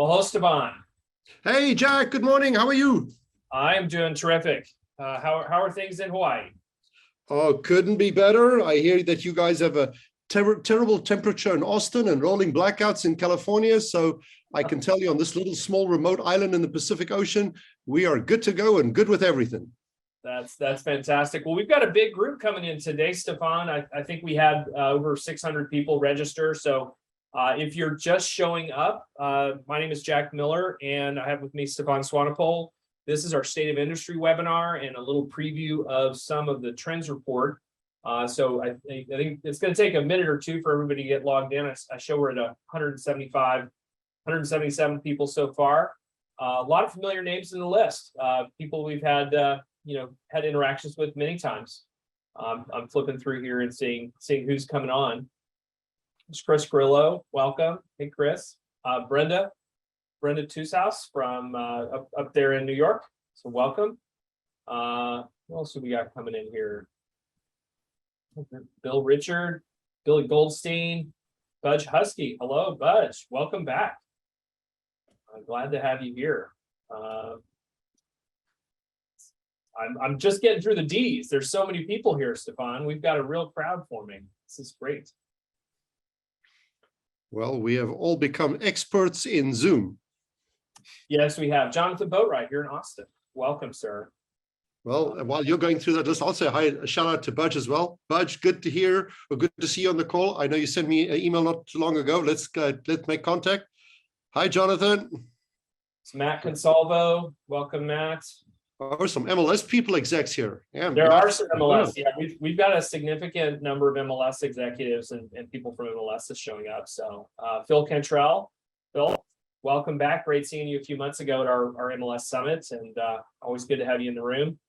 Well, hello, Stefan. Hey, Jack, good morning. How are you? I'm doing terrific. How are things in Hawaii? Oh, couldn't be better. I hear that you guys have a terrible temperature in Austin and rolling blackouts in California. So I can tell you on this little small remote island in the Pacific Ocean, we are good to go and good with everything. That's fantastic. Well, we've got a big group coming in today, Stefan. I think we had over 600 people register. So if you're just showing up, my name is Jack Miller, and I have with me Stefan Swanepoel. This is our State of Industry webinar and a little preview of some of the trends report. So I think it's going to take a minute or two for everybody to get logged in. I show we're at 177 people so far. A lot of familiar names in the list. People we've had had interactions with many times. I'm flipping through here and seeing who's coming on. It's Chris Grillo. Welcome. Hey, Chris. Brenda Tushouse from up there in New York. So welcome. What else do we got coming in here? Bill Richard, Billy Goldstein, Budge Husky. Hello, Budge. Welcome back. I'm glad to have you here. I'm just getting through the D's. There's so many people here, Stefan. We've got a real crowd forming. This is great. Well, we have all become experts in Zoom. Yes, we have. Jonathan Boatwright here in Austin. Welcome, sir. Well, while you're going through that list, I'll say hi, a shout out to Budge as well. Budge, good to hear, or good to see you on the call. I know you sent me an email not too long ago. Let's make contact. Hi, Jonathan. It's Matt Consalvo. Welcome, Matt. Or some MLS people execs here. Yeah, there are some MLS. Yeah, we've got a significant number of MLS executives and people from MLS is showing up. So Phil Cantrell, Phil, welcome back. Great seeing you a few months ago at our MLS Summit, and always good to have you in the room.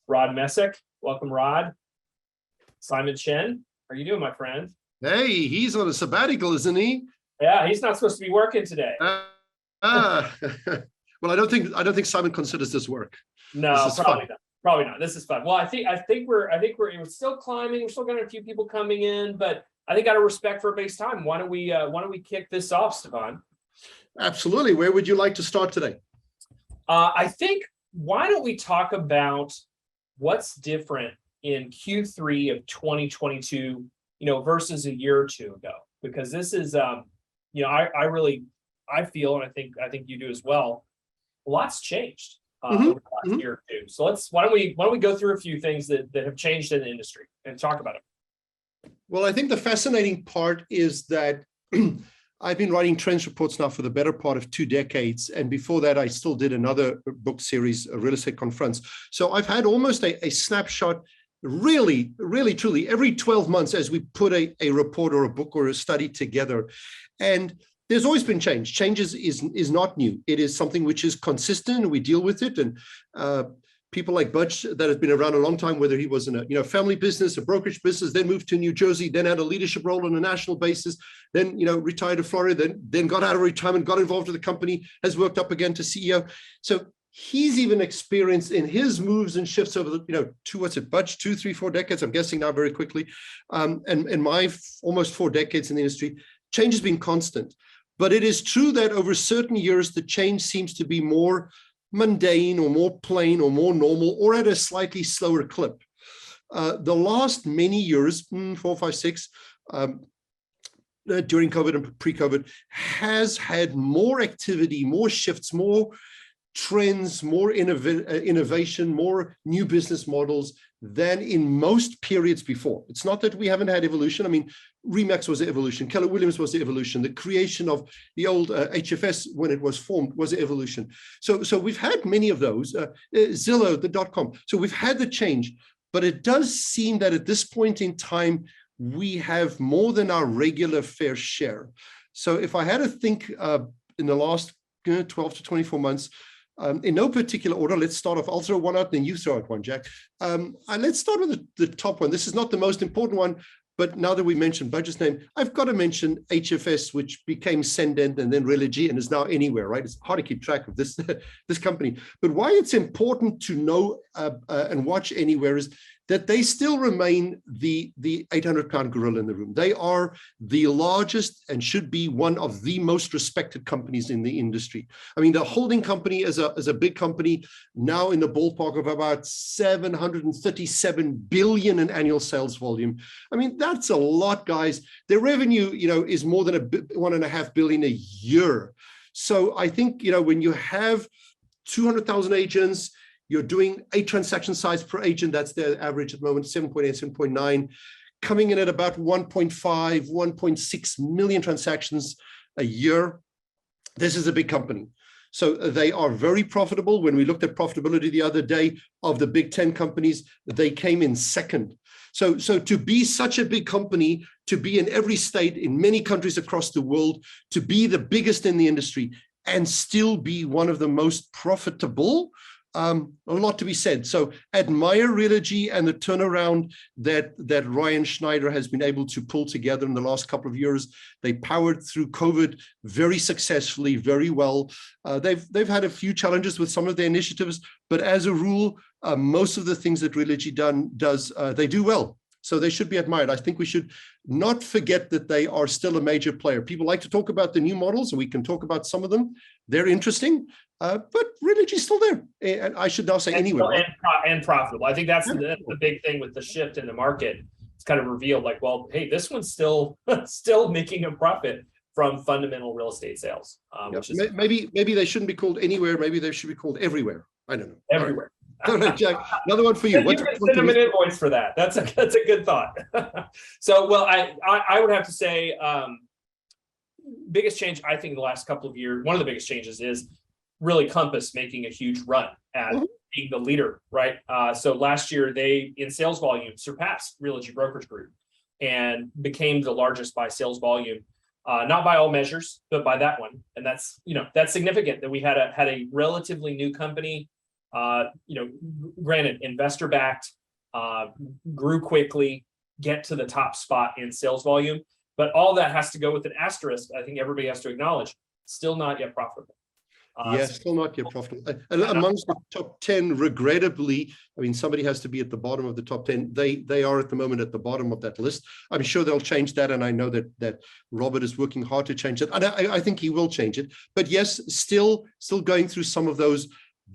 Rod Messick, welcome, Rod. Simon Chen, how are you doing, my friend? Hey, he's on a sabbatical, isn't he? Yeah, he's not supposed to be working today. Well, I don't think Simon considers this work. No, probably not. Probably not. This is fun. Well, I think we're still climbing. We're still got a few people coming in, but I think out of respect for everybody's time, why don't we kick this off, Stefan? Absolutely. Where would you like to start today? I think why don't we talk about what's different in Q3 of 2022, versus a year or two ago, because this is I feel, and I think you do as well, a lot's changed over the last year or two. So why don't we go through a few things that have changed in the industry and talk about it. Well, I think the fascinating part is that I've been writing trends reports now for the better part of 2 decades. And before that, I still did another book series, Real Estate Confronts. So I've had almost a snapshot, really, really, truly, every 12 months as we put a report or a book or a study together. And there's always been change. Change is not new. It is something which is consistent. We deal with it. And people like Budge that have been around a long time, whether he was in a family business, a brokerage business, then moved to New Jersey, then had a leadership role on a national basis, then retired to Florida, then got out of retirement, got involved with the company, has worked up again to CEO. So he's even experienced in his moves and shifts over the Budge, 2, 3, 4 decades. I'm guessing now very quickly, and my almost 4 decades in the industry, change has been constant. But it is true that over certain years, the change seems to be more mundane or more plain or more normal or at a slightly slower clip. The last many years, 4, 5, 6, during COVID and pre-COVID, has had more activity, more shifts, more trends, more innovation, more new business models than in most periods before. It's not that we haven't had evolution. I mean, Remax was the evolution. Keller Williams was the evolution. The creation of the old HFS when it was formed was the evolution. So we've had many of those. Zillow, the .com. So we've had the change, but it does seem that at this point in time, we have more than our regular fair share. So if I had to think in the last 12 to 24 months, in no particular order, let's start off. I'll throw one out, then you throw out one, Jack. Let's start with the top one. This is not the most important one, but now that we mentioned Budge's name, I've got to mention HFS, which became Sendent and then Realogy and is now Anywhere, right? It's hard to keep track of this company. But why it's important to know and watch Anywhere is that they still remain the 800-pound gorilla in the room. They are the largest and should be one of the most respected companies in the industry. I mean, the holding company is a big company now in the ballpark of about 737 billion in annual sales volume. I mean, that's a lot, guys. Their revenue, is more than 1.5 billion a year. So I think, when you have 200,000 agents, you're doing 8 transaction size per agent. That's their average at the moment, 7.8, 7.9, coming in at about 1.5, 1.6 million transactions a year. This is a big company. So they are very profitable. When we looked at profitability the other day of the big 10 companies, they came in second. So to be such a big company, to be in every state, in many countries across the world, to be the biggest in the industry and still be one of the most profitable, a lot to be said. So admire Realogy and the turnaround that Ryan Schneider has been able to pull together in the last couple of years. They powered through COVID very successfully, very well. They've had a few challenges with some of their initiatives, but as a rule, most of the things that Realogy does, they do well. So they should be admired. I think we should not forget that they are still a major player. People like to talk about the new models, and we can talk about some of them. They're interesting, but Realogy is still there. And I should now say anywhere. And profitable. I think that's the big thing with the shift in the market. It's kind of revealed like, well, hey, this one's still making a profit from fundamental real estate sales. Which is maybe they shouldn't be called anywhere. Maybe they should be called everywhere. I don't know. Everywhere. All right, Jack, another one for you. You can send them an invoice for that. That's a good thought. So, well, I would have to say, biggest change I think in the last couple of years, one of the biggest changes is really Compass making a huge run at being the leader, right? So last year they in sales volume surpassed Realogy Brokerage Group and became the largest by sales volume. Not by all measures, but by that one, and that's significant that we had a relatively new company. Granted, investor backed, grew quickly, get to the top spot in sales volume, but all that has to go with an asterisk. I think everybody has to acknowledge, still not yet profitable. Yes, still not yet profitable. And amongst the top 10, regrettably, I mean, somebody has to be at the bottom of the top 10. They are at the moment at the bottom of that list. I'm sure they'll change that, and I know that Robert is working hard to change it. And I think he will change it. But yes, still going through some of those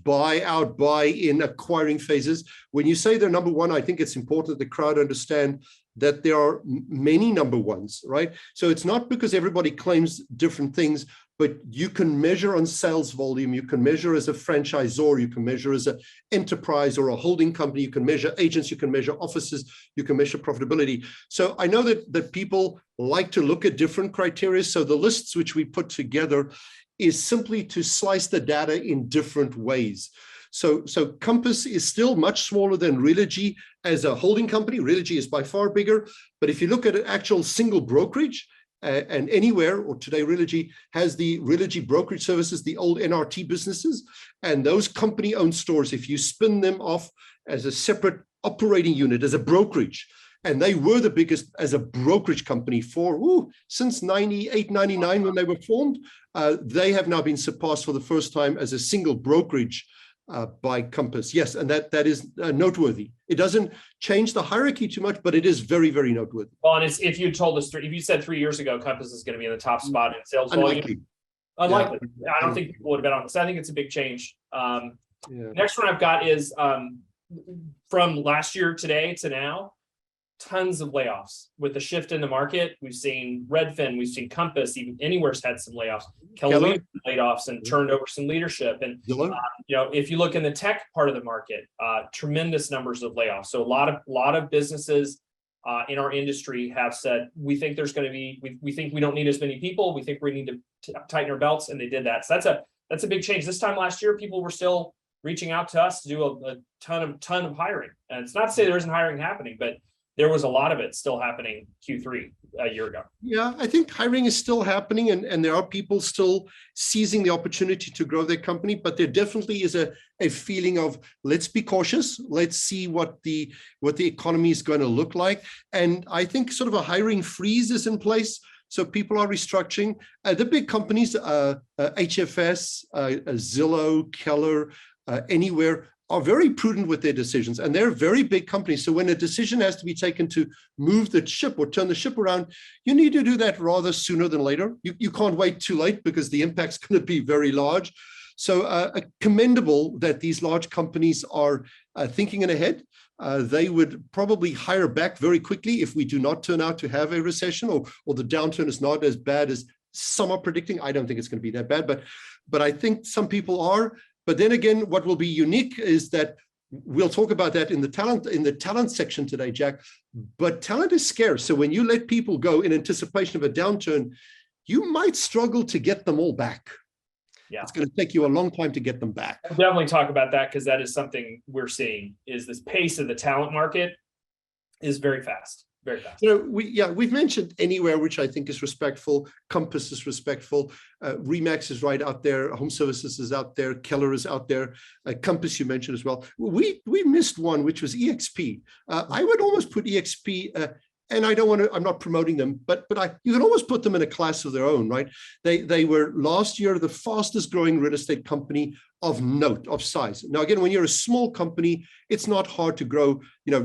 buy out, buy in, acquiring phases. When you say they're number one, I think it's important that the crowd understand that there are many number ones, right? So it's not because everybody claims different things, but you can measure on sales volume, you can measure as a franchisor, you can measure as an enterprise or a holding company, you can measure agents, you can measure offices, you can measure profitability. So I know that people like to look at different criteria. So the lists which we put together is simply to slice the data in different ways. So Compass is still much smaller than Realogy as a holding company. Realogy is by far bigger, but if you look at an actual single brokerage, and anywhere, or today Realogy has the Realogy brokerage services, the old NRT businesses, and those company-owned stores, if you spin them off as a separate operating unit, as a brokerage, and they were the biggest as a brokerage company since 98, 99 when they were formed, they have now been surpassed for the first time as a single brokerage by Compass. Yes, and that is noteworthy. It doesn't change the hierarchy too much, but it is very, very noteworthy. Well, and if you told us, if you said 3 years ago, Compass is going to be in the top spot in sales volume, unlikely. Yeah. I don't think people would have been on this. I think it's a big change. Next one I've got is from last year today to now, tons of layoffs with the shift in the market. We've seen Redfin, we've seen Compass, even Anywhere's had some layoffs. Keller laid off and turned over some leadership. And if you look in the tech part of the market, tremendous numbers of layoffs. So a lot of businesses in our industry have said, we think there's going to be, we think we don't need as many people. We think we need to tighten our belts, and they did that. So that's a big change. This time last year, people were still reaching out to us to do a ton of hiring. And it's not to say there isn't hiring happening, but there was a lot of it still happening Q3 a year ago. Yeah, I think hiring is still happening, and there are people still seizing the opportunity to grow their company, but there definitely is a feeling of, let's be cautious, let's see what the economy is going to look like. And I think sort of a hiring freeze is in place. So people are restructuring. The big companies, HFS, Zillow, Keller, Anywhere, are very prudent with their decisions, and they're very big companies. So when a decision has to be taken to move the ship or turn the ship around, you need to do that rather sooner than later. You can't wait too late because the impact's going to be very large. So commendable that these large companies are thinking ahead. They would probably hire back very quickly if we do not turn out to have a recession, or the downturn is not as bad as some are predicting. I don't think it's going to be that bad, but I think some people are. But then again, what will be unique is that we'll talk about that in the talent section today, Jack. But talent is scarce. So when you let people go in anticipation of a downturn, you might struggle to get them all back. Yeah, it's going to take you a long time to get them back. I'll definitely talk about that, because that is something we're seeing, is this pace of the talent market is very fast. Very fast. We've mentioned Anywhere, which I think is respectful. Compass is respectful. Remax is right out there. Home Services is out there. Keller is out there. Compass you mentioned as well. We missed one, which was EXP. I would almost put EXP, and I don't want to, I'm not promoting them, but you can almost put them in a class of their own, right? They were last year the fastest growing real estate company of note, of size. Now, again, when you're a small company, it's not hard to grow,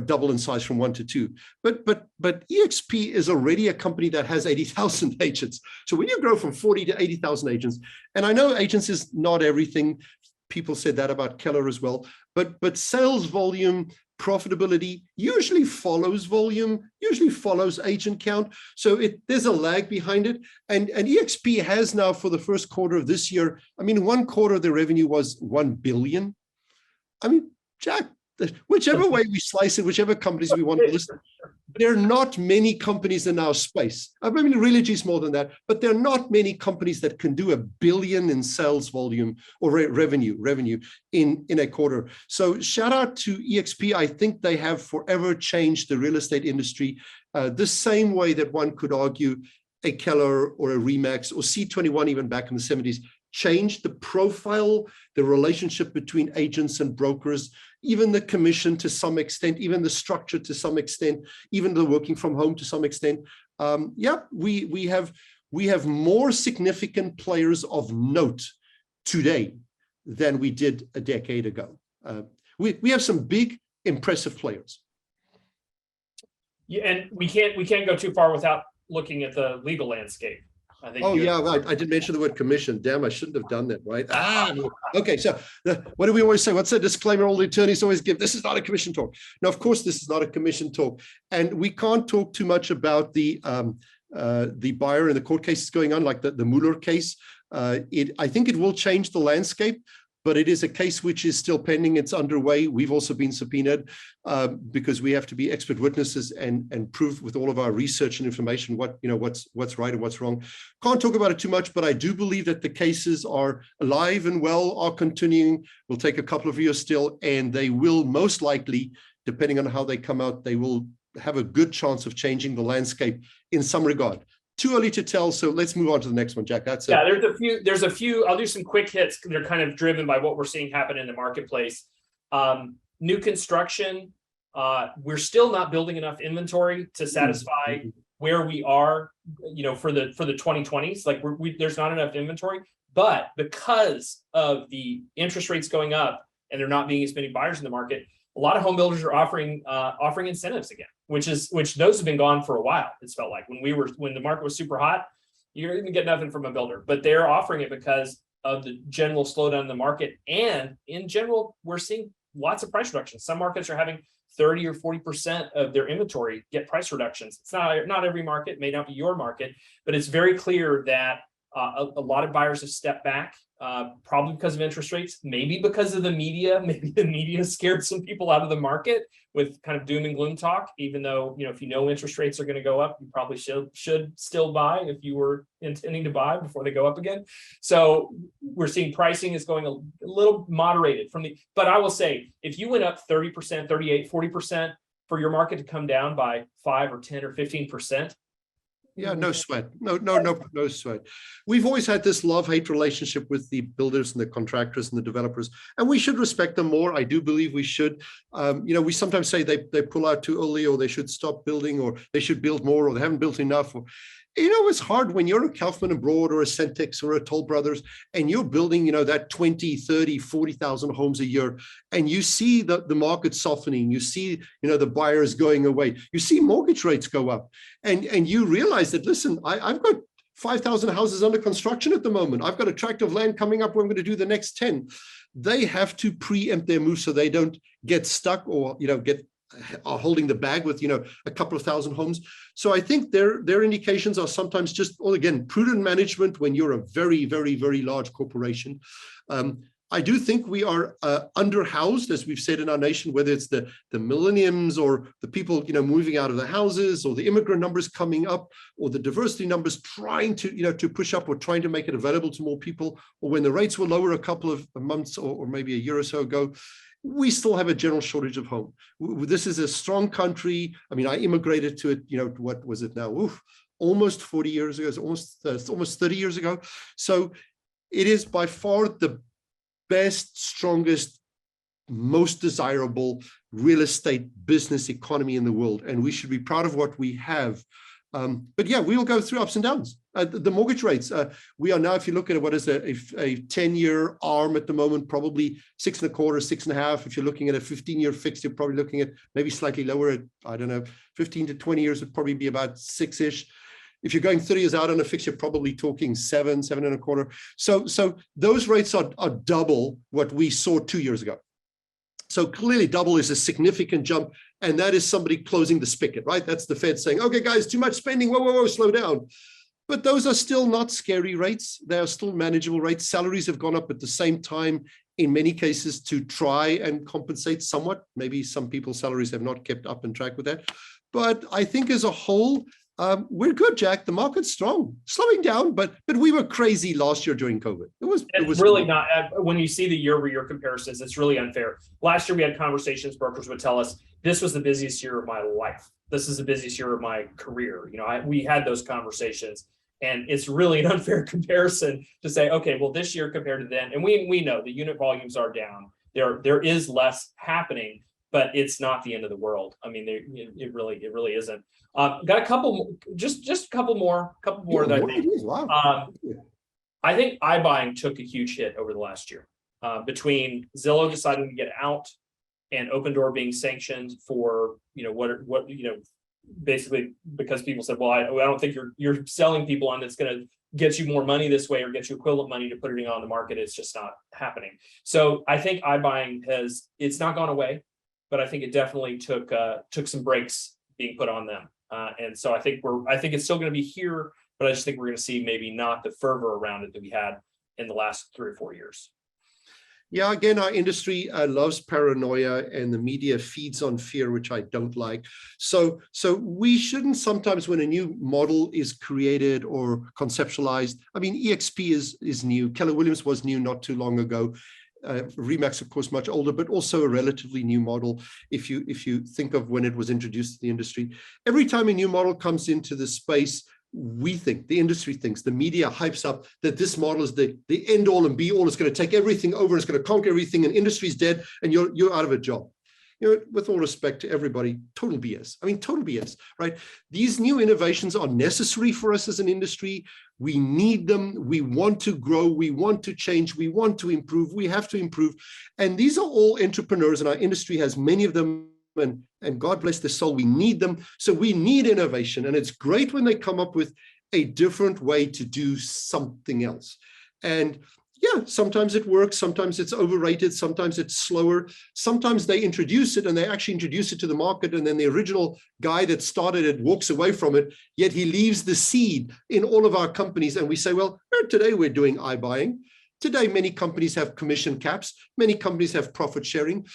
double in size from 1 to 2. But EXP is already a company that has 80,000 agents. So when you grow from 40 to 80,000 agents, and I know agents is not everything. People said that about Keller as well. But sales volume, profitability usually follows volume, usually follows agent count. So there's a lag behind it. And EXP has now, for the first quarter of this year, I mean, 1/4 of the revenue was 1 billion. I mean, Jack, whichever way we slice it, whichever companies we want to list, there are not many companies in our space. I mean, Realogy is more than that, but there are not many companies that can do 1 billion in sales volume or revenue in a quarter. So shout out to EXP. I think they have forever changed the real estate industry, the same way that one could argue a Keller or a Remax or C21 even back in the 70s changed the profile, the relationship between agents and brokers, even the commission to some extent, even the structure to some extent, even the working from home to some extent. We have more significant players of note today than we did a decade ago. We have some big, impressive players. Yeah, and we can't go too far without looking at the legal landscape. I think I did mention the word commission. Damn, I shouldn't have done that, right? Okay, so what do we always say? What's the disclaimer all the attorneys always give? This is not a commission talk. Now, of course, this is not a commission talk. And we can't talk too much about the buyer and the court cases going on, like the Mueller case. I think it will change the landscape, but it is a case which is still pending. It's underway. We've also been subpoenaed because we have to be expert witnesses and prove with all of our research and information what's right and what's wrong. Can't talk about it too much, but I do believe that the cases are alive and well, are continuing. Will take a couple of years still, and they will most likely, depending on how they come out, they will have a good chance of changing the landscape in some regard. Too early to tell, so let's move on to the next one, Jack. There's a few. I'll do some quick hits. They're kind of driven by what we're seeing happen in the marketplace. New construction, we're still not building enough inventory to satisfy where we are, for the 2020s. Like there's not enough inventory, but because of the interest rates going up and there not being as many buyers in the market, a lot of home builders are offering incentives again, which those have been gone for a while. It's felt like when the market was super hot, you're going to get nothing from a builder, but they're offering it because of the general slowdown in the market. And in general, we're seeing lots of price reductions. Some markets are having 30 or 40% of their inventory get price reductions. It's not every market, may not be your market, but it's very clear that a lot of buyers have stepped back, probably because of interest rates, maybe because of the media. Maybe the media scared some people out of the market with kind of doom and gloom talk, even though, if interest rates are going to go up, you probably should still buy if you were intending to buy before they go up again. So we're seeing pricing is going a little moderated but I will say, if you went up 30%, 38, 40% for your market to come down by 5 or 10 or 15%, yeah, no sweat. No sweat. We've always had this love-hate relationship with the builders and the contractors and the developers, and we should respect them more. I do believe we should. We sometimes say they pull out too early, or they should stop building, or they should build more, or they haven't built enough. It's hard when you're a Kaufman and Broad or a Centex or a Toll Brothers, and you're building, that 20, 30, 40,000 homes a year, and you see the market softening, you see, the buyers going away, you see mortgage rates go up, and you realize that, listen, I've got 5,000 houses under construction at the moment. I've got a tract of land coming up where I'm going to do the next 10. They have to preempt their move so they don't get stuck or, are holding the bag with, a couple of thousand homes. So I think their indications are sometimes just, again, prudent management when you're a very, very, very large corporation. I do think we are underhoused, as we've said in our nation, whether it's the millenniums or the people, moving out of the houses, or the immigrant numbers coming up, or the diversity numbers trying to, to push up or trying to make it available to more people, or when the rates were lower a couple of months or maybe a year or so ago. We still have a general shortage of home. This is a strong country. I mean, I immigrated to it, what was it now? Almost 40 years ago, almost 30 years ago. So it is by far the best, strongest, most desirable real estate business economy in the world. And we should be proud of what we have. But yeah, we will go through ups and downs. The mortgage rates, we are now, if you look at it, what is a 10-year ARM at the moment, probably 6.25, 6.5. If you're looking at a 15-year fixed, you're probably looking at maybe slightly lower at, I don't know, 15 to 20 years would probably be about 6-ish. If you're going 30 years out on a fix, you're probably talking 7.25. So those rates are double what we saw 2 years ago. So clearly double is a significant jump, and that is somebody closing the spigot, right? That's the Fed saying, okay, guys, too much spending, whoa, slow down. But those are still not scary rates. They are still manageable rates. Salaries have gone up at the same time, in many cases, to try and compensate somewhat. Maybe some people's salaries have not kept up and track with that. But I think as a whole, we're good, Jack. The market's strong, slowing down, but we were crazy last year during COVID. It was really not. When you see the year-over-year comparisons, it's really unfair. Last year we had conversations. Brokers would tell us this was the busiest year of my life. This is the busiest year of my career. We had those conversations, and it's really an unfair comparison to say, okay, well, this year compared to then, and we know the unit volumes are down. There is less happening, but it's not the end of the world. I mean, it really isn't. Got a couple, just a couple more that I think. Wow. I think iBuying took a huge hit over the last year, between Zillow deciding to get out and Opendoor being sanctioned for basically because people said, well, I don't think you're selling people on that's going to get you more money this way or get you equivalent money to put it on the market. It's just not happening. So I think iBuying it's not gone away, but I think it definitely took some breaks being put on them. And so I think it's still going to be here, but I just think we're going to see maybe not the fervor around it that we had in the last 3 or 4 years. Yeah, again, our industry loves paranoia, and the media feeds on fear, which I don't like. So we shouldn't sometimes, when a new model is created or conceptualized, I mean, EXP is new. Keller Williams was new not too long ago. Remax, of course, much older, but also a relatively new model. If you think of when it was introduced to the industry, every time a new model comes into the space, the industry thinks, the media hypes up that this model is the end all and be all. It's going to take everything over. It's going to conquer everything, and industry's dead, and you're out of a job. With all respect to everybody, total BS. I mean, total BS, right? These new innovations are necessary for us as an industry. We need them. We want to grow. We want to change. We want to improve. We have to improve. And these are all entrepreneurs, and our industry has many of them. And God bless their soul, we need them. So we need innovation. And it's great when they come up with a different way to do something else. And yeah, sometimes it works, sometimes it's overrated, sometimes it's slower, sometimes they introduce it and they actually introduce it to the market, and then the original guy that started it walks away from it, yet he leaves the seed in all of our companies. And we say, well, today we're doing iBuying. Today, many companies have commission caps. Many companies have profit sharing.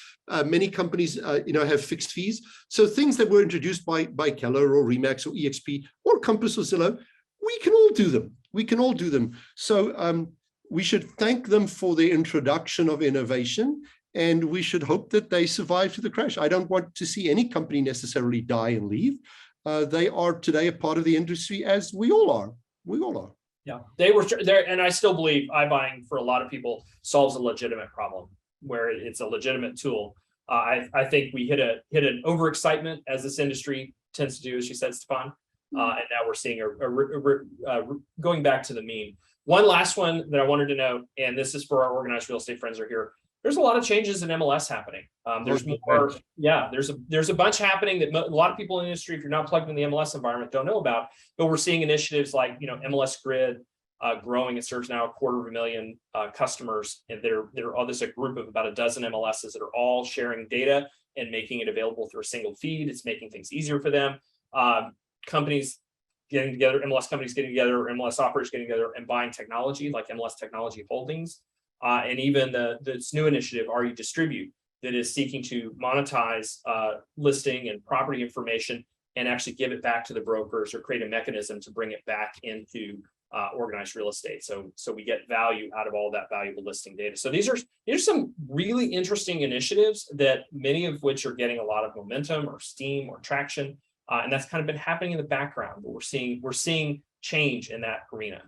Many companies, have fixed fees. So things that were introduced by Keller or Remax or EXP or Compass or Zillow, we can all do them. We can all do them. So we should thank them for the introduction of innovation, and we should hope that they survive to the crash. I don't want to see any company necessarily die and leave. They are today a part of the industry, as we all are. We all are. Yeah, they were there, and I still believe iBuying for a lot of people solves a legitimate problem where it's a legitimate tool. I think we hit an overexcitement, as this industry tends to do, as you said, Stefan. And now we're seeing going back to the mean. One last one that I wanted to note, and this is for our organized real estate friends are here. There's a lot of changes in MLS happening. There's more, yeah, there's a bunch happening that a lot of people in the industry, if you're not plugged in the MLS environment, don't know about. But we're seeing initiatives like, MLS Grid growing. It serves now 250,000 customers, and there's a group of about a dozen MLSs that are all sharing data and making it available through a single feed. It's making things easier for them. Companies getting together, MLS companies getting together, or MLS operators getting together and buying technology like MLS Technology Holdings. And even this new initiative, RE Distribute, that is seeking to monetize listing and property information and actually give it back to the brokers or create a mechanism to bring it back into organized real estate. So we get value out of all that valuable listing data. So these are some really interesting initiatives that many of which are getting a lot of momentum or steam or traction. And that's kind of been happening in the background, but we're seeing change in that arena.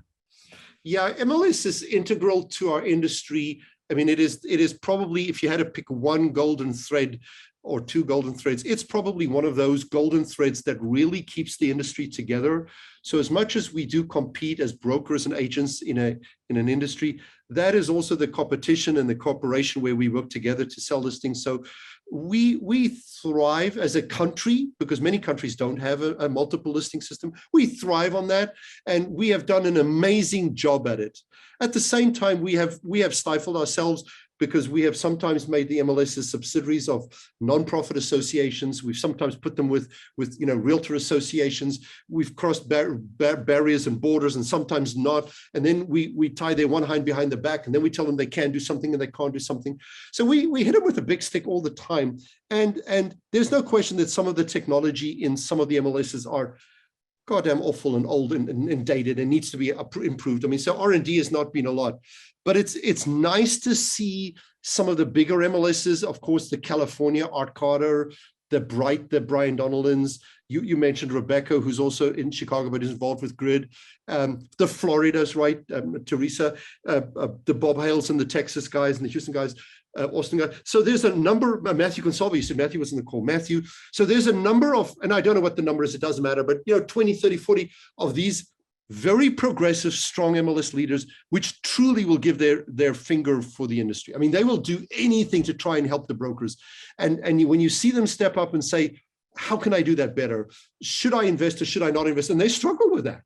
Yeah, MLS is integral to our industry. I mean, it is probably, if you had to pick one golden thread or two golden threads, it's probably one of those golden threads that really keeps the industry together. So as much as we do compete as brokers and agents in an industry, that is also the competition and the cooperation where we work together to sell listings. So we thrive as a country, because many countries don't have a multiple listing system. We thrive on that, and we have done an amazing job at it. At the same time, we have stifled ourselves, because we have sometimes made the MLSs subsidiaries of nonprofit associations. We've sometimes put them with realtor associations. We've crossed barriers and borders, and sometimes not. And then we tie their one hand behind the back, and then we tell them they can do something and they can't do something. So we hit them with a big stick all the time. And there's no question that some of the technology in some of the MLSs are goddamn awful and old and dated and needs to be improved. I mean, so R&D has not been a lot, but it's nice to see some of the bigger MLSs, of course, the California, Art Carter, the Brian Donaldons. You mentioned Rebecca, who's also in Chicago, but is involved with Grid. The Floridas, right? Teresa, the Bob Hales and the Texas guys and the Houston guys. Austin guy. So there's a number, Matthew Consalvi, you said Matthew was in the call, Matthew. So there's a number of, and I don't know what the number is, it doesn't matter, but 20, 30, 40 of these very progressive, strong MLS leaders, which truly will give their finger for the industry. I mean, they will do anything to try and help the brokers. And when you see them step up and say, how can I do that better? Should I invest or should I not invest? And they struggle with that.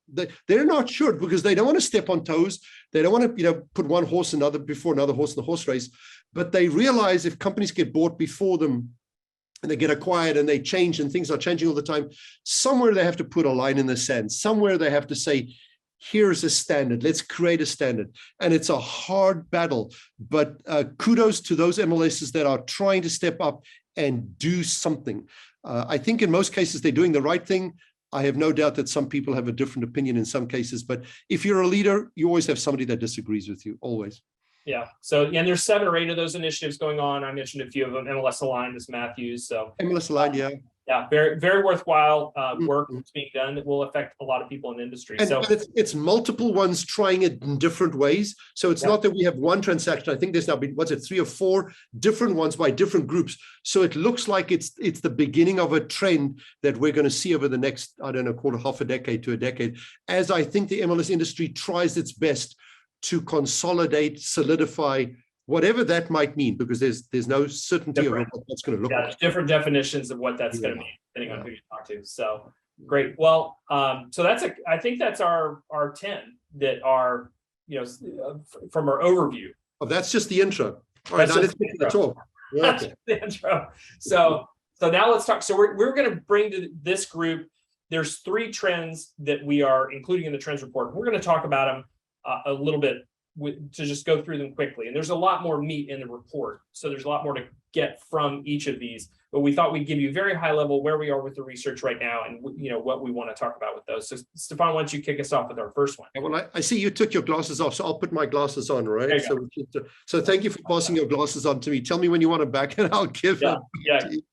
They're not sure, because they don't want to step on toes. They don't want to, put one horse before another horse in the horse race. But they realize if companies get bought before them and they get acquired and they change and things are changing all the time, somewhere they have to put a line in the sand. Somewhere they have to say, here's a standard. Let's create a standard. And it's a hard battle. But kudos to those MLSs that are trying to step up and do something. I think in most cases, they're doing the right thing. I have no doubt that some people have a different opinion in some cases. But if you're a leader, you always have somebody that disagrees with you, always. Yeah. So, and there's 7 or 8 of those initiatives going on. I mentioned a few of them. MLS Aligned is Matthews. So MLS Aligned, yeah. Yeah, very, very worthwhile work that's being done that will affect a lot of people in the industry. And it's multiple ones trying it in different ways. So it's not that we have one transaction. I think there's now been, 3 or 4 different ones by different groups. So it looks like it's the beginning of a trend that we're going to see over the next, half a decade to a decade, as I think the MLS industry tries its best to consolidate, solidify, whatever that might mean, because there's no certainty of what that's going to look like. There's different definitions of what that's going to mean, depending on who you talk to. So great. Well, so I think that's our 10 that are, from our overview. Oh, that's just the intro. All right, now let's get to the talk. That's just the intro. So now let's talk. So we're going to bring to this group, there's 3 trends that we are including in the trends report. We're going to talk about them a little bit to just go through them quickly. And there's a lot more meat in the report. So there's a lot more to get from each of these, but we thought we'd give you very high level where we are with the research right now and what we want to talk about with those. So Stefan, why don't you kick us off with our first one? Well, I see you took your glasses off, so I'll put my glasses on, right? So thank you for passing your glasses on to me. Tell me when you want it back and I'll give it.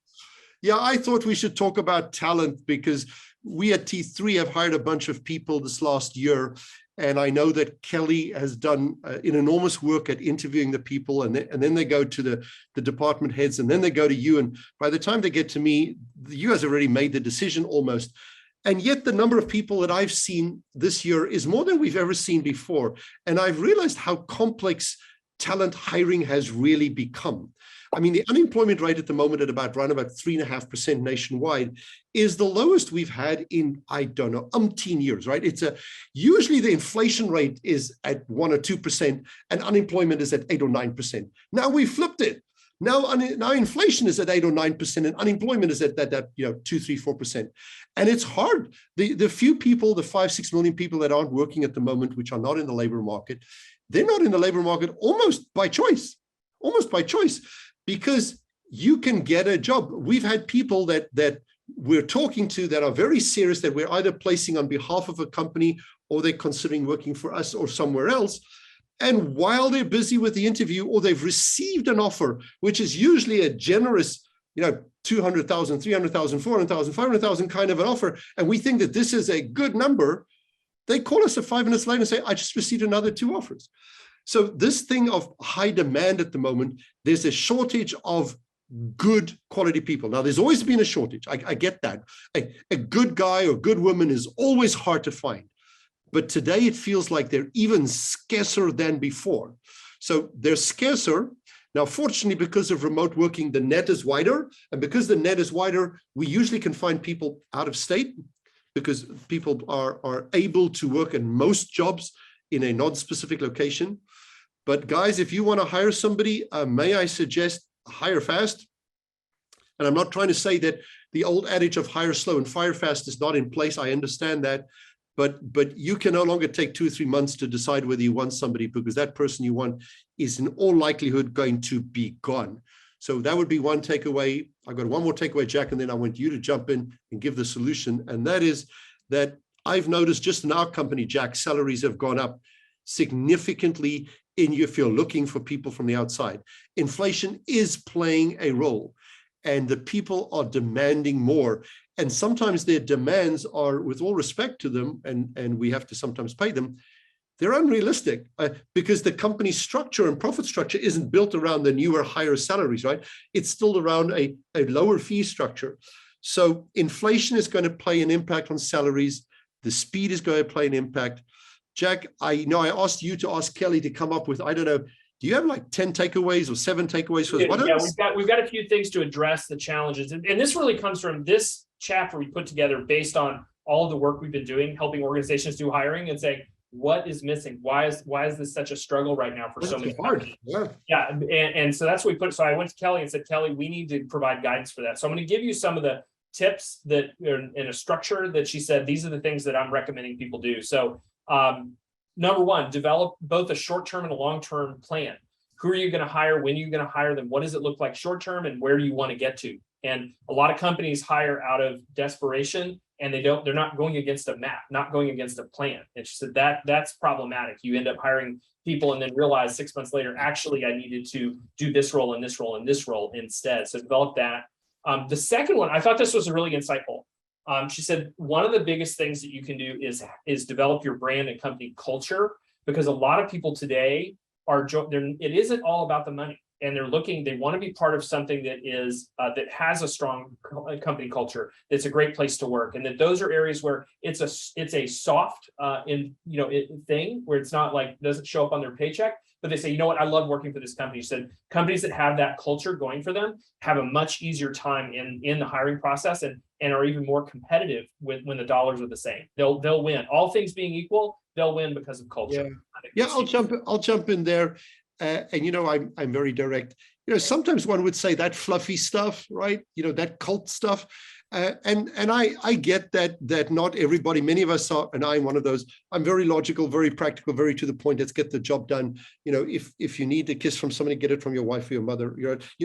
Yeah, I thought we should talk about talent, because we at T3 have hired a bunch of people this last year. And I know that Kelly has done an enormous work at interviewing the people, and then they go to the department heads, and then they go to you. And by the time they get to me, you guys have already made the decision almost. And yet the number of people that I've seen this year is more than we've ever seen before. And I've realized how complex talent hiring has really become. I mean, the unemployment rate at the moment at around about 3.5% nationwide is the lowest we've had in, I don't know, umpteen years, right? Usually the inflation rate is at 1 or 2% and unemployment is at 8 or 9%. Now we flipped it. Now inflation is at 8 or 9% and unemployment is at that 2, 3, 4%. And it's hard. The few people, the 5-6 million people that aren't working at the moment, which are not in the labor market, they're not in the labor market almost by choice, because you can get a job. We've had people that we're talking to that are very serious, that we're either placing on behalf of a company or they're considering working for us or somewhere else. And while they're busy with the interview or they've received an offer, which is usually a generous, 200,000, 300,000, 400,000, 500,000 kind of an offer, and we think that this is a good number, they call us 5 minutes later and say, I just received another 2 offers. So this thing of high demand at the moment, there's a shortage of good quality people. Now, there's always been a shortage. I get that. A good guy or good woman is always hard to find. But today it feels like they're even scarcer than before. So they're scarcer. Now, fortunately, because of remote working, the net is wider. And because the net is wider, we usually can find people out of state because people are able to work in most jobs in a non-specific location. But guys, if you want to hire somebody, may I suggest hire fast? And I'm not trying to say that the old adage of hire slow and fire fast is not in place. I understand that. But you can no longer take 2 or 3 months to decide whether you want somebody, because that person you want is in all likelihood going to be gone. So that would be one takeaway. I've got one more takeaway, Jack, and then I want you to jump in and give the solution. And that is that I've noticed just in our company, Jack, salaries have gone up significantly if you're looking for people from the outside. Inflation is playing a role, and the people are demanding more. And sometimes their demands are, with all respect to them, and we have to sometimes pay them, they're unrealistic because the company structure and profit structure isn't built around the newer, higher salaries, right? It's still around a lower fee structure. So inflation is going to play an impact on salaries. The speed is going to play an impact. Jack, I know I asked you to ask Kelly to come up with, I don't know, do you have like 10 takeaways or 7 takeaways for us? Yeah, we've got a few things to address the challenges. And this really comes from this chapter we put together based on all of the work we've been doing, helping organizations do hiring and saying, what is missing? Why is this such a struggle right now for so many companies? Yeah. And so that's what we put. So I went to Kelly and said, Kelly, we need to provide guidance for that. So I'm going to give you some of the tips that in a structure that she said, these are the things that I'm recommending people do. So number one, develop both a short-term and a long-term plan. Who are you going to hire? When are you going to hire them? What does it look like short-term and where do you want to get to? And a lot of companies hire out of desperation and they're not going against a map, not going against a plan. And she said that's problematic. You end up hiring people and then realize 6 months later, actually, I needed to do this role and this role and this role instead. So develop that. The second one, I thought this was really insightful. She said, one of the biggest things that you can do is develop your brand and company culture, because a lot of people today it isn't all about the money. And they want to be part of something that has a strong company culture. That's a great place to work, and that those are areas where it's a soft thing where it's not like doesn't show up on their paycheck, but they say, you know what, I love working for this company. She said companies that have that culture going for them have a much easier time in the hiring process and are even more competitive when the dollars are the same. They'll win. All things being equal, they'll win because of culture. Yeah, I'll jump in there. And I'm very direct. Sometimes one would say that fluffy stuff, right? That cult stuff. And I get that not everybody, many of us are, and I'm one of those. I'm very logical, very practical, very to the point. Let's get the job done. If you need a kiss from somebody, get it from your wife or your mother.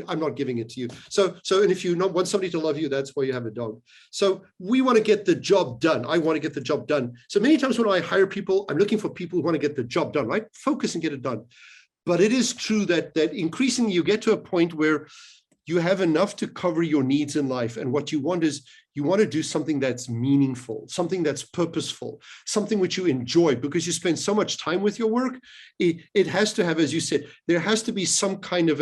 I'm not giving it to you. So and if you want somebody to love you, that's why you have a dog. So we want to get the job done. I want to get the job done. So many times when I hire people, I'm looking for people who want to get the job done, right? Focus and get it done. But it is true that increasingly you get to a point where you have enough to cover your needs in life. And what you want is you want to do something that's meaningful, something that's purposeful, something which you enjoy, because you spend so much time with your work. It has to have, as you said, there has to be some kind of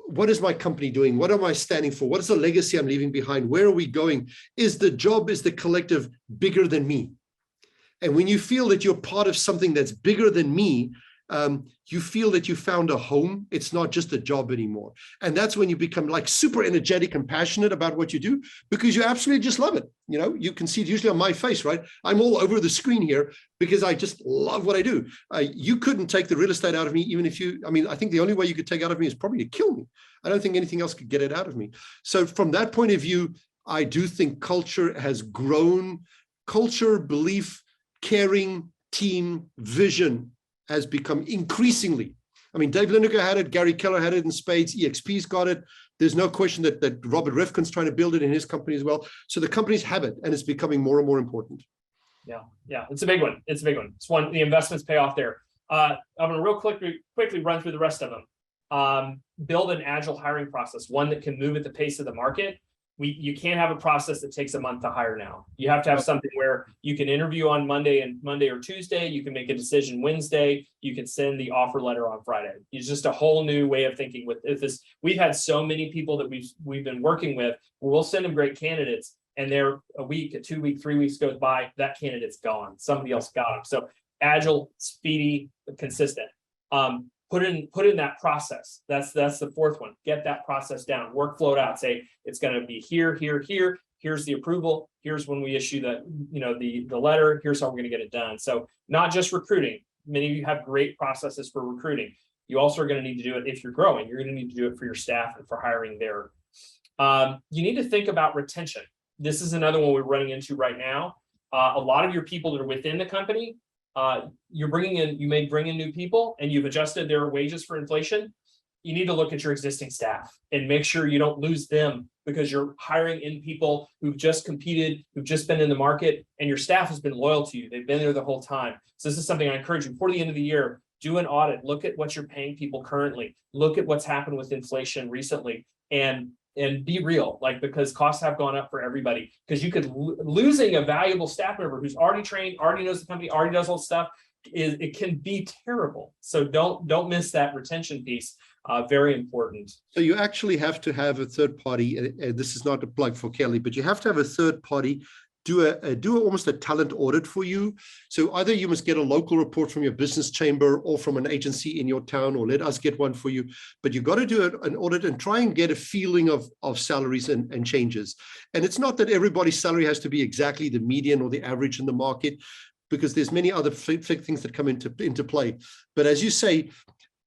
what is my company doing? What am I standing for? What is the legacy I'm leaving behind? Where are we going? Is the collective bigger than me? And when you feel that you're part of something that's bigger than me, you feel that you found a home. It's not just a job anymore. And that's when you become like super energetic and passionate about what you do, because you absolutely just love it. You know, you can see it usually on my face, right? I'm all over the screen here because I just love what I do. You couldn't take the real estate out of me, even if you, I mean, I think the only way you could take it out of me is probably to kill me. I don't think anything else could get it out of me. So from that point of view, I do think culture has grown. Culture, belief, caring, team, vision has become increasingly. I mean, Dave Lineker had it, Gary Keller had it in spades, EXP's got it. There's no question that Robert Rifkin's trying to build it in his company as well. So the companies have it, and it's becoming more and more important. Yeah, it's a big one. It's a big one. It's one, the investments pay off there. I'm going to real quickly run through the rest of them. Build an agile hiring process, one that can move at the pace of the market. You can't have a process that takes a month to hire now. You have to have something where you can interview on Monday or Tuesday. You can make a decision Wednesday. You can send the offer letter on Friday. It's just a whole new way of thinking with this. We've had so many people that we've been working with where we'll send them great candidates, and they're a week, a 2 week, 3 weeks goes by, that candidate's gone. Somebody else got them. So agile, speedy, consistent. Put in that process. That's the fourth one. Get that process down. Workflow it out. Say it's going to be here. Here's the approval. Here's when we issue the letter. Here's how we're going to get it done. So not just recruiting. Many of you have great processes for recruiting. You also are going to need to do it if you're growing. You're going to need to do it for your staff and for hiring there. You need to think about retention. This is another one we're running into right now. A lot of your people that are within the company, you may bring in new people and you've adjusted their wages for inflation. You need to look at your existing staff and make sure you don't lose them because you're hiring in people who've just competed, who've just been in the market, and your staff has been loyal to you. They've been there the whole time. So this is something I encourage you before the end of the year, do an audit, look at what you're paying people currently, look at what's happened with inflation recently, and be real, because costs have gone up for everybody. Because you could losing a valuable staff member who's already trained, already knows the company, already does all the stuff, it can be terrible. So don't miss that retention piece. Very important. So you actually have to have a third party. This is not a plug for Kelly, but you have to have a third party do almost a talent audit for you. So either you must get a local report from your business chamber or from an agency in your town, or let us get one for you. But you got to do an audit and try and get a feeling of salaries and changes. And it's not that everybody's salary has to be exactly the median or the average in the market, because there's many other things that come into play. But as you say,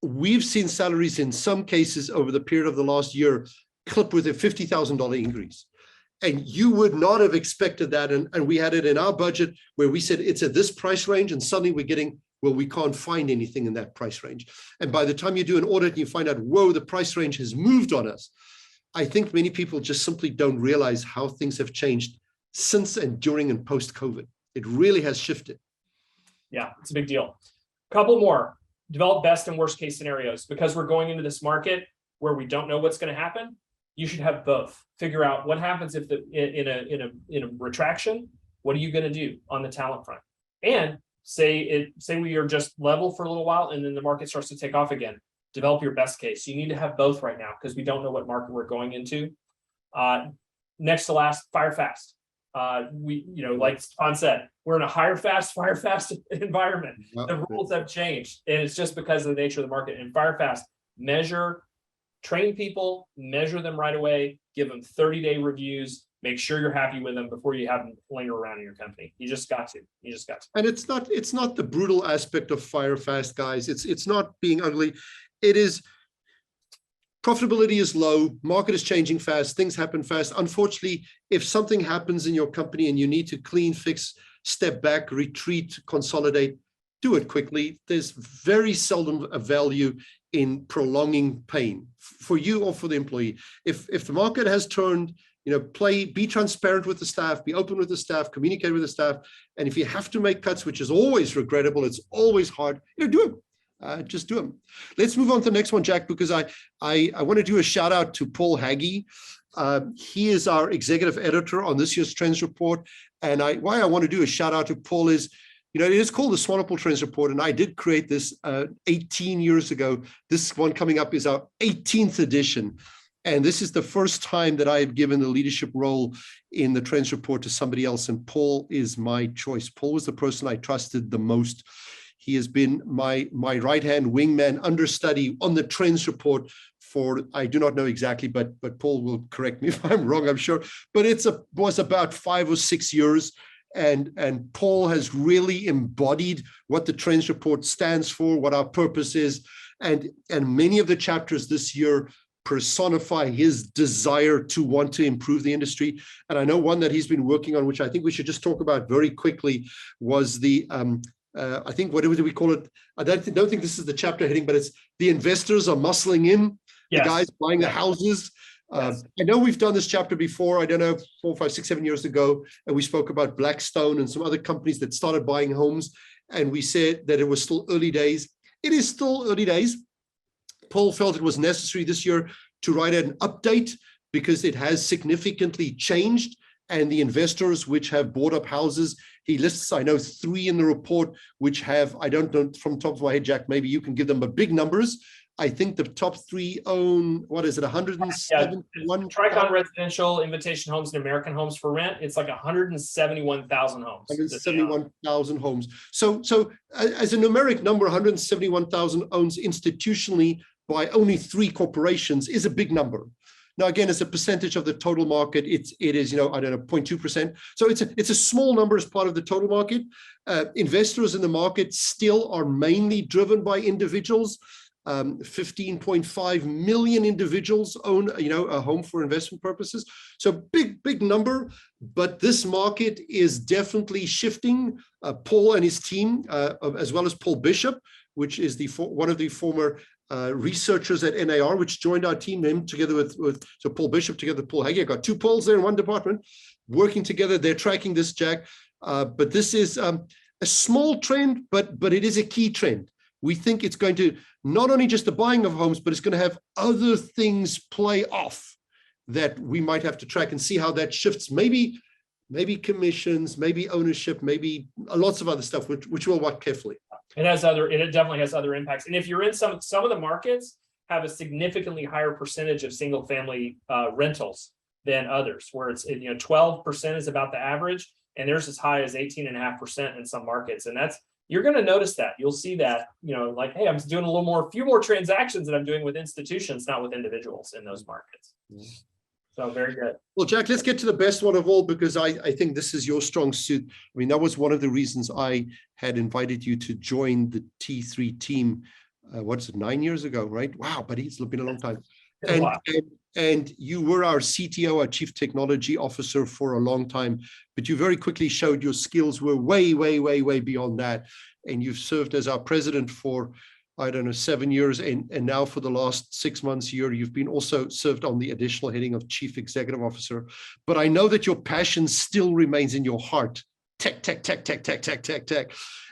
we've seen salaries in some cases over the period of the last year clip with a $50,000 increase. And you would not have expected that. And we had it in our budget where we said it's at this price range, and suddenly we're getting, well, we can't find anything in that price range. And by the time you do an audit and you find out, whoa, the price range has moved on us. I think many people just simply don't realize how things have changed since and during and post-COVID. It really has shifted. Yeah, it's a big deal. Couple more. Develop best and worst case scenarios, because we're going into this market where we don't know what's going to happen. You should have both. Figure out what happens if in a retraction. What are you going to do on the talent front? And say we are just level for a little while, and then the market starts to take off again. Develop your best case. You need to have both right now because we don't know what market we're going into. Next to last, fire fast. Like Stefan said, we're in a fire fast environment. The rules have changed, and it's just because of the nature of the market. And fire fast, train people, measure them right away, give them 30-day reviews, make sure you're happy with them before you have them linger around in your company. You just got to. And it's not the brutal aspect of fire fast, guys. It's not being ugly. It is, profitability is low, market is changing fast, things happen fast. Unfortunately, if something happens in your company and you need to clean, fix, step back, retreat, consolidate, do it quickly. There's very seldom a value in prolonging pain for you or for the employee. If the market has turned, be transparent with the staff, be open with the staff, communicate with the staff. And if you have to make cuts, which is always regrettable, it's always hard, do them. Just do them. Let's move on to the next one, Jack, because I want to do a shout out to Paul Hagee. He is our executive editor on this year's Trends Report. And why I want to do a shout out to Paul is, it is called the Swanepoel Trends Report, and I did create this 18 years ago. This one coming up is our 18th edition. And this is the first time that I have given the leadership role in the Trends Report to somebody else. And Paul is my choice. Paul was the person I trusted the most. He has been my right-hand wingman understudy on the Trends Report for, I do not know exactly, but Paul will correct me if I'm wrong, I'm sure. But was about 5 or 6 years. And Paul has really embodied what the Trends Report stands for, what our purpose is. And many of the chapters this year personify his desire to want to improve the industry. And I know one that he's been working on, which I think we should just talk about very quickly, was the, I think, what do we call it? I don't think this is the chapter heading, but it's the investors are muscling in, yes. The guys buying the houses. Yes. I know we've done this chapter before, I don't know, 4, 5, 6, 7 years ago, and we spoke about Blackstone and some other companies that started buying homes, and we said that it was still early days. It is still early days. Paul felt it was necessary this year to write an update because it has significantly changed, and the investors which have bought up houses, he lists, I know, 3 in the report, which have, I don't know from the top of my head, Jack, maybe you can give them big numbers. I think the top 3 own, what is it, 171? Tricon Residential, Invitation Homes, and American Homes for Rent. It's like 171,000 homes. 171,000 homes. So as a numeric number, 171,000 owns institutionally by only 3 corporations is a big number. Now, again, as a percentage of the total market, it is, I don't know, 0.2%. So it's a small number as part of the total market. Investors in the market still are mainly driven by individuals. 15.5 million individuals own, a home for investment purposes. So big number, but this market is definitely shifting. Paul and his team, as well as Paul Bishop, which is one of the former researchers at NAR, which joined our team, him together with so Paul Bishop together with Paul Hagee. Got 2 Pauls there in one department, working together. They're tracking this, Jack. But this is a small trend, but it is a key trend. We think it's going to not only just the buying of homes, but it's going to have other things play off that we might have to track and see how that shifts. Maybe commissions, maybe ownership, maybe lots of other stuff, which we'll watch carefully. It definitely has other impacts. And if you're in some of the markets have a significantly higher percentage of single family rentals than others, where it's 12% is about the average, and there's as high as 18.5% in some markets. And you're going to notice that. You'll see that, like, hey, I'm doing a few more transactions that I'm doing with institutions, not with individuals in those markets. So very good. Well, Jack, let's get to the best one of all, because I think this is your strong suit. I mean, that was one of the reasons I had invited you to join the T3 team. 9 years ago, right? Wow, buddy, it's been a long time. And you were our CTO, our Chief Technology Officer, for a long time, but you very quickly showed your skills were way, way, way, way beyond that. And you've served as our president for, I don't know, 7 years. And now for the last 6 months, you've been also served on the additional heading of Chief Executive Officer. But I know that your passion still remains in your heart. Tech.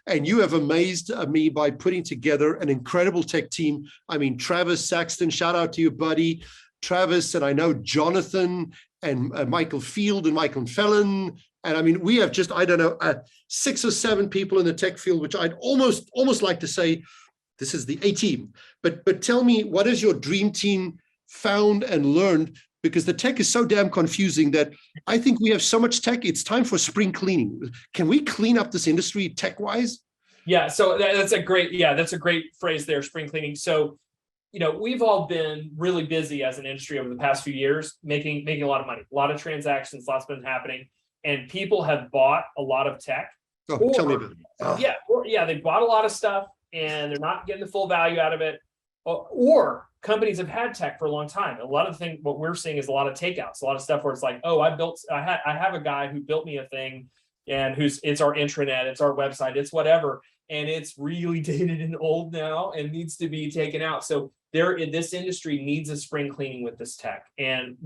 And you have amazed me by putting together an incredible tech team. I mean, Travis Saxton, shout out to you, buddy. Travis, and I know Jonathan and Michael Field and Michael Fallon. And I mean, we have just, 6 or 7 people in the tech field, which I'd almost like to say, this is the A team. But tell me, what has your dream team found and learned? Because the tech is so damn confusing that I think we have so much tech, it's time for spring cleaning. Can we clean up this industry tech-wise? Yeah, so that's a great phrase there, spring cleaning. So, we've all been really busy as an industry over the past few years, making a lot of money, a lot of transactions, lots been happening, and people have bought a lot of tech. Tell me about it. They bought a lot of stuff and they're not getting the full value out of it. Or companies have had tech for a long time. A lot of what we're seeing is a lot of takeouts, a lot of stuff where it's like, oh, I have a guy who built me a thing, and it's our intranet, it's our website, it's whatever, and it's really dated and old now and needs to be taken out. So this industry needs a spring cleaning with this tech. And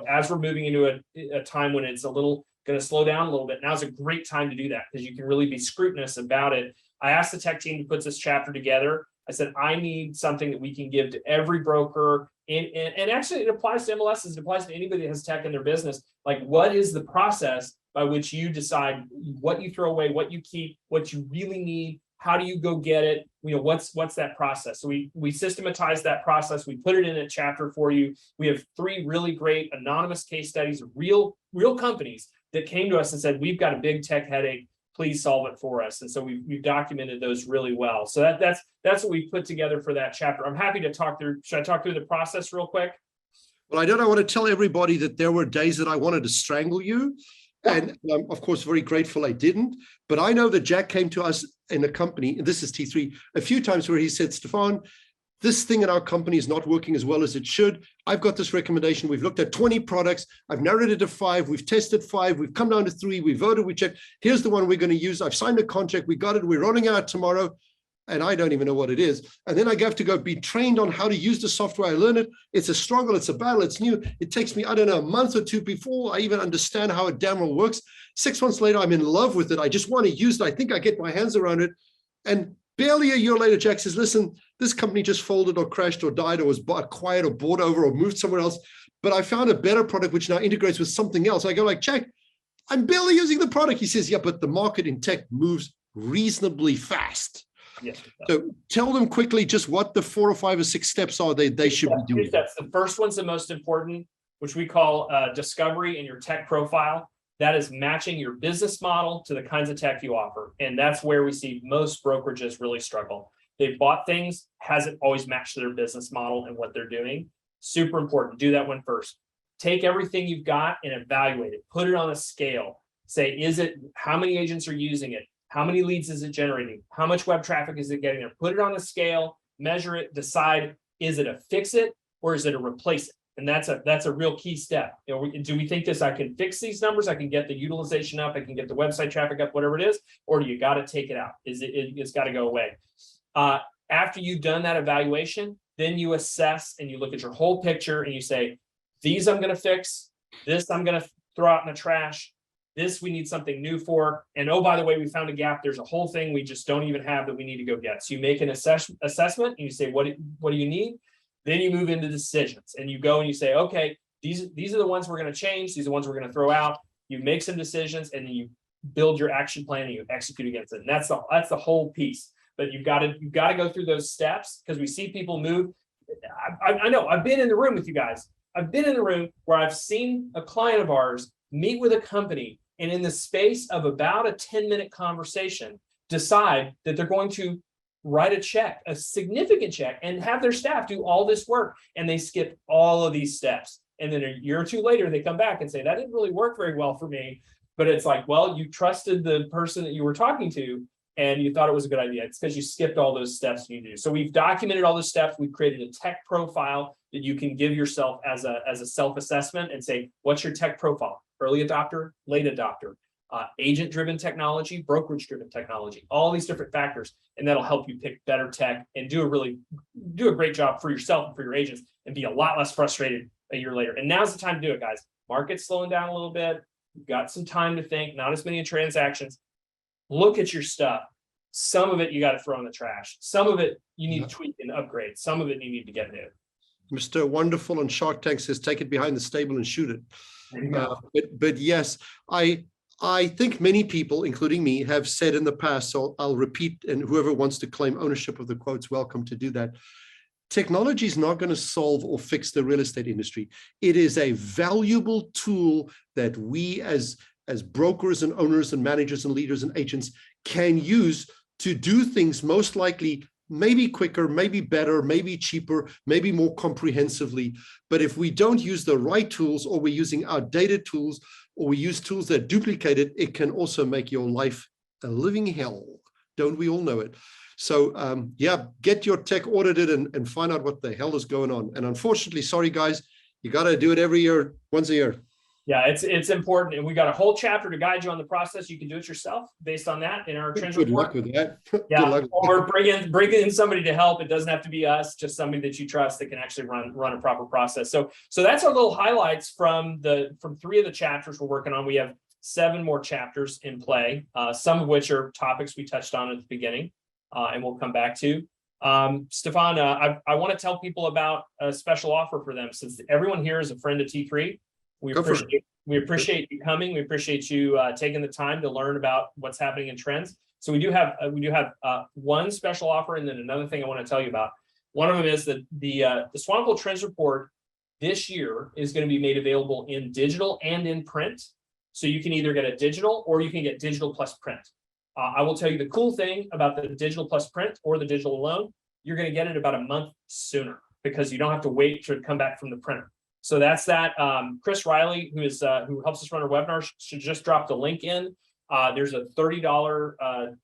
as we're moving into a time when it's a little going to slow down a little bit, now's a great time to do that, because you can really be scrutinous about it. I asked the tech team to put this chapter together. I said, I need something that we can give to every broker. And actually, it applies to MLSs. It applies to anybody that has tech in their business. Like, what is the process by which you decide what you throw away, what you keep, what you really need. How do you go get it? What's that process? So we systematize that process. We put it in a chapter for you. We have 3 really great anonymous case studies of real companies that came to us and said, we've got a big tech headache. Please solve it for us. And so we've documented those really well. So that's what we put together for that chapter. I'm happy to talk through. Should I talk through the process real quick? Well, I want to tell everybody that there were days that I wanted to strangle you. And I'm, of course, very grateful I didn't. But I know that Jack came to us in a company, and this is T3, a few times where he said, Stefan, this thing in our company is not working as well as it should. I've got this recommendation. We've looked at 20 products. I've narrowed it to 5. We've tested 5. We've come down to 3. We voted. We checked. Here's the one we're going to use. I've signed a contract. We got it. We're rolling it out tomorrow. And I don't even know what it is. And then I have to go be trained on how to use the software. I learn it. It's a struggle. It's a battle. It's new. It takes me, I don't know, a month or 2 before I even understand how it damn well works. 6 months later, I'm in love with it. I just want to use it. I think I get my hands around it. And barely a year later, Jack says, listen, this company just folded or crashed or died or was acquired or bought over or moved somewhere else. But I found a better product which now integrates with something else. I go like, Jack, I'm barely using the product. He says, yeah, but the market in tech moves reasonably fast. Yes. So tell them quickly just what the 4 or 5 or 6 steps are they should be doing. That's the first one's the most important, which we call discovery in your tech profile. That is matching your business model to the kinds of tech you offer. And that's where we see most brokerages really struggle. They've bought things, hasn't always matched their business model and what they're doing. Super important. Do that one first. Take everything you've got and evaluate it. Put it on a scale. Say, how many agents are using it? How many leads is it generating? How much web traffic is it getting there? Put it on a scale, measure it, decide, is it a fix it or is it a replace it? And that's a real key step. Do we think I can fix these numbers? I can get the utilization up, I can get the website traffic up, whatever it is, or do you got to take it out? It's got to go away. After you've done that evaluation, then you assess and you look at your whole picture and you say, these I'm going to fix, this I'm going to throw out in the trash. This we need something new for. And oh, by the way, we found a gap. There's a whole thing we just don't even have that we need to go get. So you make an assessment and you say, what do you need? Then you move into decisions and you go and you say, okay, these are the ones we're going to change. These are the ones we're going to throw out. You make some decisions and then you build your action plan and you execute against it. And that's the whole piece. But you've got to go through those steps because we see people move. I know I've been in the room with you guys. I've been in the room where I've seen a client of ours meet with a company and in the space of about a 10-minute conversation, decide that they're going to write a check, a significant check, and have their staff do all this work. And they skip all of these steps. And then a year or 2 later, they come back and say, that didn't really work very well for me. But it's like, well, you trusted the person that you were talking to and you thought it was a good idea. It's because you skipped all those steps you do. So we've documented all those steps. We've created a tech profile that you can give yourself as a self-assessment and say, what's your tech profile? Early adopter, late adopter, agent-driven technology, brokerage-driven technology, all these different factors. And that'll help you pick better tech and do a great job for yourself and for your agents and be a lot less frustrated a year later. And now's the time to do it, guys. Market's slowing down a little bit. You've got some time to think, not as many transactions. Look at your stuff. Some of it you got to throw in the trash. Some of it you need to tweak and upgrade. Some of it you need to get new. Mr. Wonderful on Shark Tank says, take it behind the stable and shoot it. But yes, I think many people, including me, have said in the past, so I'll repeat, and whoever wants to claim ownership of the quote's welcome to do that. Technology is not going to solve or fix the real estate industry. It is a valuable tool that we as brokers and owners and managers and leaders and agents can use to do things most likely maybe quicker, maybe better, maybe cheaper, maybe more comprehensively. But if we don't use the right tools or we're using outdated tools or we use tools that duplicate it, it can also make your life a living hell. Don't we all know it? So yeah, get your tech audited and find out what the hell is going on. And unfortunately, sorry guys, you got to do it every year, once a year. Yeah, it's important. And we got a whole chapter to guide you on the process. You can do it yourself based on that in our trends report. Good luck with that. Yeah, or bring in somebody to help. It doesn't have to be us, just somebody that you trust that can actually run a proper process. So that's our little highlights from 3 of the chapters we're working on. We have 7 more chapters in play, some of which are topics we touched on at the beginning, and we'll come back to. Stefan, I want to tell people about a special offer for them since everyone here is a friend of T3. We We appreciate you coming. We appreciate you taking the time to learn about what's happening in trends. So we do have one special offer, and then another thing I want to tell you about. One of them is that the Swanepoel Trends Report this year is going to be made available in digital and in print. So you can either get a digital or you can get digital plus print. I will tell you the cool thing about the digital plus print or the digital alone, you're going to get it about a month sooner because you don't have to wait to come back from the printer. So that's that. Chris Riley, who helps us run our webinar, should just drop the link in. There's a $30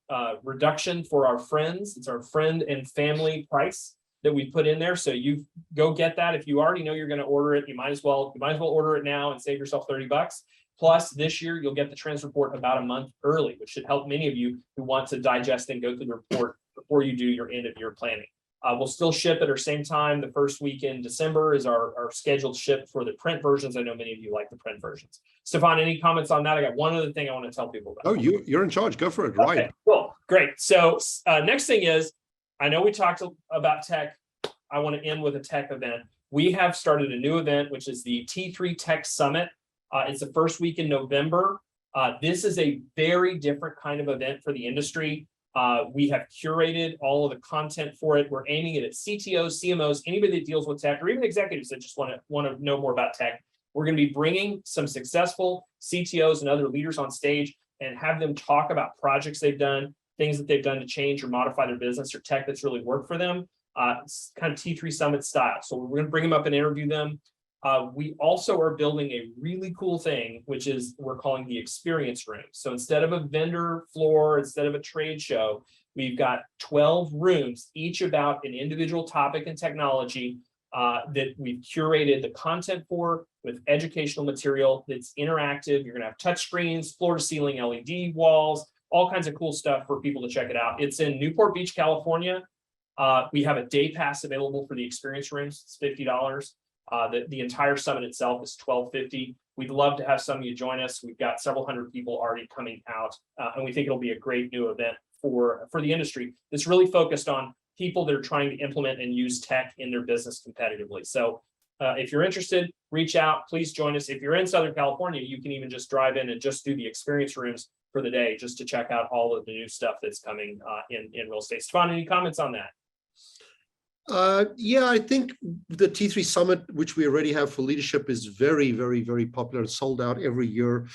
reduction for our friends. It's our friend and family price that we put in there. So you go get that. If you already know you're going to order it, you might as well order it now and save yourself $30. Plus, this year you'll get the Trends Report about a month early, which should help many of you who want to digest and go through the report before you do your end of year planning. We'll still ship at our same time. The first week in December is our scheduled ship for the print versions. I know many of you like the print versions. Stefan, any comments on that? I got one other thing I want to tell people about. Oh, you're in charge. Go for it. Right. Okay, cool. Great. So next thing is, I know we talked about tech. I want to end with a tech event. We have started a new event, which is the T3 Tech Summit. It's the first week in November. This is a very different kind of event for the industry. We have curated all of the content for it. We're aiming it at CTOs, CMOs, anybody that deals with tech, or even executives that just want to know more about tech. We're going to be bringing some successful CTOs and other leaders on stage and have them talk about projects they've done, things that they've done to change or modify their business or tech that's really worked for them. It's kind of T3 Summit style. So we're going to bring them up and interview them. We also are building a really cool thing, which is we're calling the experience room. So instead of a vendor floor, instead of a trade show, we've got 12 rooms, each about an individual topic and technology that we've curated the content for with educational material that's interactive. You're going to have touch screens, floor to ceiling LED walls, all kinds of cool stuff for people to check it out. It's in Newport Beach, California. We have a day pass available for the experience rooms. It's $50. The entire summit itself is $12.50. We'd love to have some of you join us. We've got several hundred people already coming out, and we think it'll be a great new event for the industry that's really focused on people that are trying to implement and use tech in their business competitively. So if you're interested, reach out, please join us. If you're in Southern California, you can even just drive in and just do the experience rooms for the day, just to check out all of the new stuff that's coming in real estate. Stefan, any comments on that? Yeah, I think the T3 Summit, which we already have for leadership, is very, very, very popular. It's sold out every year.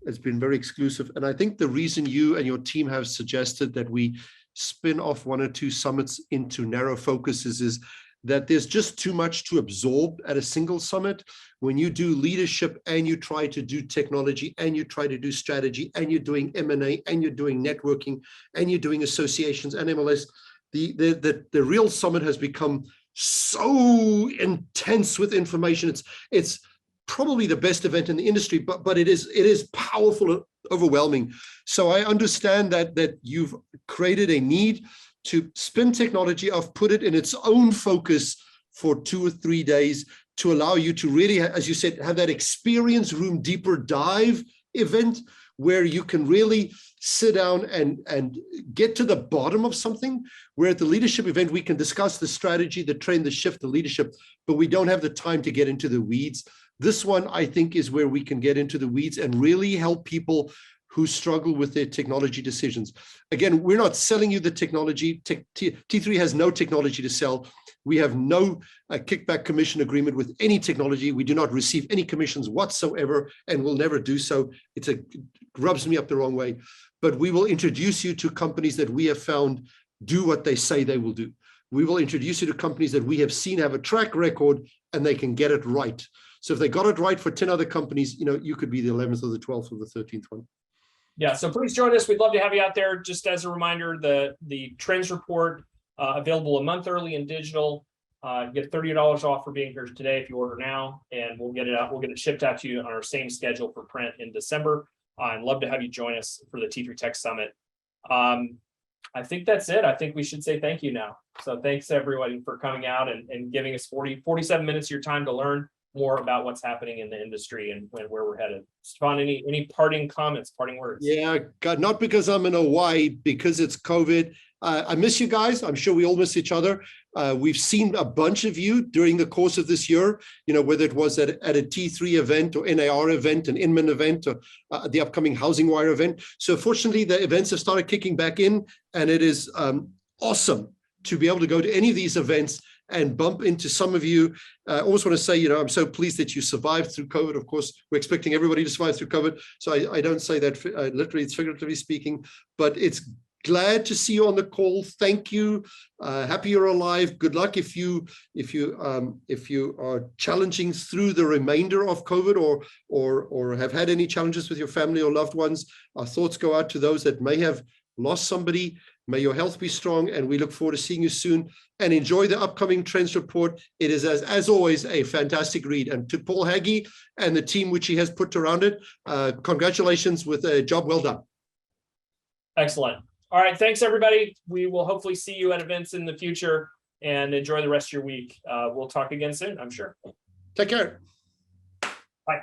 It's been very exclusive. And I think the reason you and your team have suggested that we spin off one or two summits into narrow focuses is that there's just too much to absorb at a single summit. When you do leadership and you try to do technology and you try to do strategy and you're doing M&A and you're doing networking and you're doing associations and MLS, the real summit has become so intense with information. It's probably the best event in the industry, but it is powerful and overwhelming. So I understand that you've created a need to spin technology off, put it in its own focus for 2 or 3 days to allow you to really, as you said, have that experience room deeper dive event where you can really sit down and get to the bottom of something, where at the leadership event, we can discuss the strategy, the trend, the shift, the leadership, but we don't have the time to get into the weeds. This one, I think, is where we can get into the weeds and really help people who struggle with their technology decisions. Again, we're not selling you the technology. T3 has no technology to sell. We have no kickback commission agreement with any technology. We do not receive any commissions whatsoever and will never do so. It rubs me up the wrong way. But we will introduce you to companies that we have found do what they say they will do. We will introduce you to companies that we have seen have a track record and they can get it right. So if they got it right for 10 other companies, you could be the 11th or the 12th or the 13th one. Yeah, so please join us. We'd love to have you out there. Just as a reminder, the Trends Report available a month early in digital. Get $30 off for being here today if you order now, and we'll get it out. We'll get it shipped out to you on our same schedule for print in December. I'd love to have you join us for the T3 Tech Summit. I think that's it. I think we should say thank you now. So thanks everybody for coming out and giving us 47 minutes of your time to learn more about what's happening in the industry and where we're headed. Stefan, any parting comments, parting words? Yeah, God, not because I'm in Hawaii, because it's COVID. I miss you guys. I'm sure we all miss each other. We've seen a bunch of you during the course of this year, whether it was at a T3 event or NAR event, an Inman event, or the upcoming Housing Wire event. So fortunately, the events have started kicking back in, and it is awesome to be able to go to any of these events and bump into some of you. I always want to say, I'm so pleased that you survived through COVID. Of course, we're expecting everybody to survive through COVID. So I don't say that literally, it's figuratively speaking, but it's glad to see you on the call. Thank you. Happy you're alive. Good luck if you are challenging through the remainder of COVID or have had any challenges with your family or loved ones. Our thoughts go out to those that may have lost somebody. May your health be strong, and we look forward to seeing you soon. And enjoy the upcoming Trends Report. It is, as always, a fantastic read. And to Paul Hagee and the team which he has put around it, congratulations with a job well done. Excellent. All right. Thanks, everybody. We will hopefully see you at events in the future, and enjoy the rest of your week. We'll talk again soon, I'm sure. Take care. Bye.